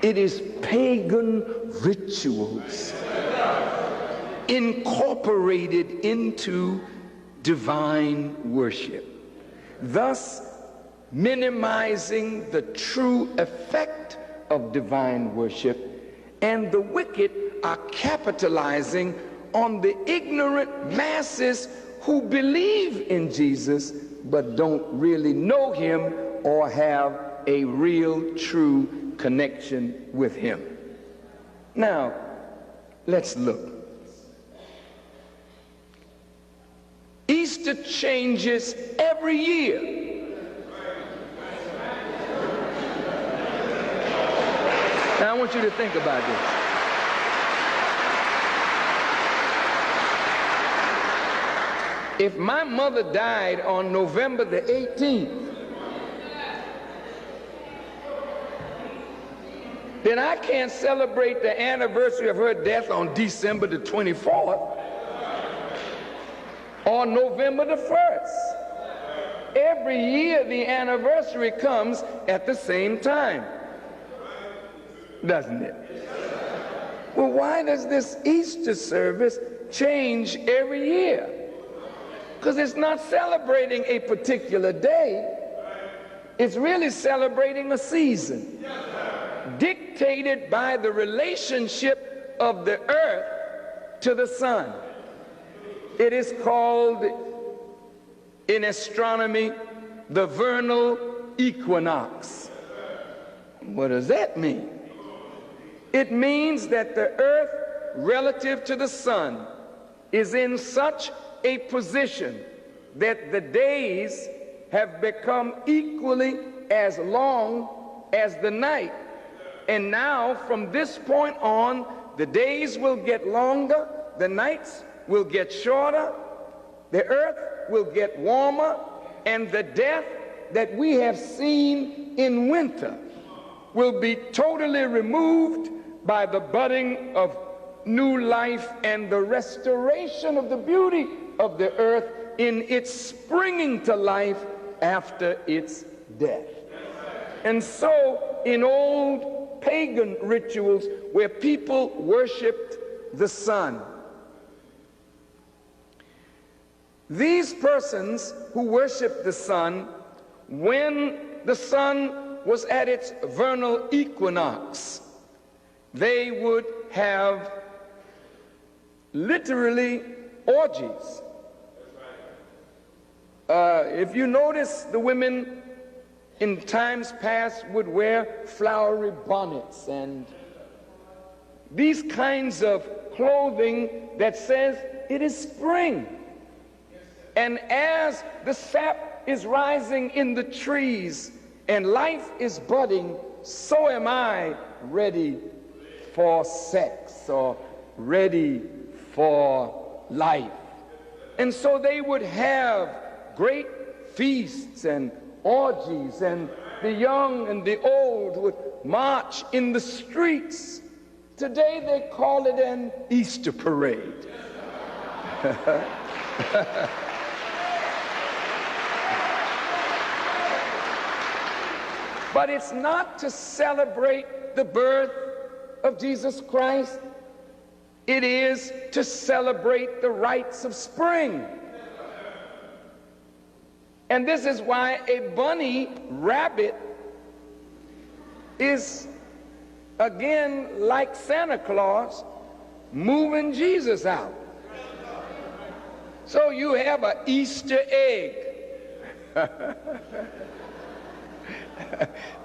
It is pagan rituals incorporated into divine worship, thus minimizing the true effect of divine worship, and the wicked are capitalizing on the ignorant masses who believe in Jesus but don't really know him or have a real, true connection with him. Now, let's look. Easter changes every year. Now, I want you to think about this. If my mother died on November the 18th, then I can't celebrate the anniversary of her death on December the 24th or November the 1st. Every year the anniversary comes at the same time, doesn't it? Well, why does this Easter service change every year? Because it's not celebrating a particular day. It's really celebrating a season dictated by the relationship of the earth to the sun. It is called in astronomy the vernal equinox. What does that mean? It means that the earth relative to the sun is in such a position that the days have become equally as long as the night. And now, from this point on, the days will get longer, the nights will get shorter, the earth will get warmer, and the death that we have seen in winter will be totally removed by the budding of new life and the restoration of the beauty of the earth in its springing to life after its death. And so, in old pagan rituals where people worshiped the sun, these persons who worshiped the sun, when the sun was at its vernal equinox, they would have literally orgies. If you notice, the women in times past would wear flowery bonnets and these kinds of clothing that says it is spring. And as the sap is rising in the trees and life is budding, so am I ready for sex or ready for life. And so they would have great feasts and orgies, and the young and the old would march in the streets. Today they call it an Easter parade. But it's not to celebrate the birth of Jesus Christ. It is to celebrate the rites of spring. And this is why a bunny rabbit is, again, like Santa Claus, moving Jesus out. So you have an Easter egg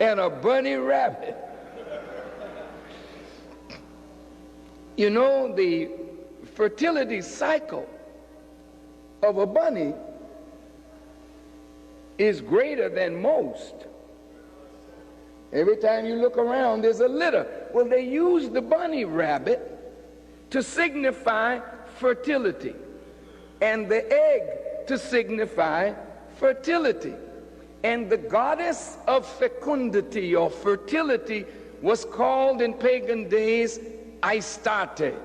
and a bunny rabbit. You know, the fertility cycle of a bunny is greater than most. Every time you look around, there's a litter. Well, they use the bunny rabbit to signify fertility, and the egg to signify fertility. And the goddess of fecundity or fertility was called in pagan days Astarte.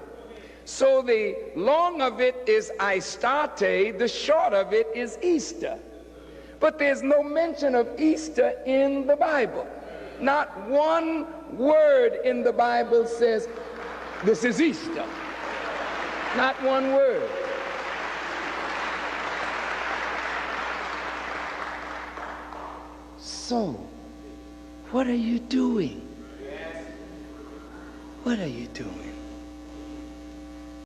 So the long of it is Astarte, the short of it is Easter. But there's no mention of Easter in the Bible. Not one word in the Bible says this is Easter. Not one word. So, what are you doing? What are you doing?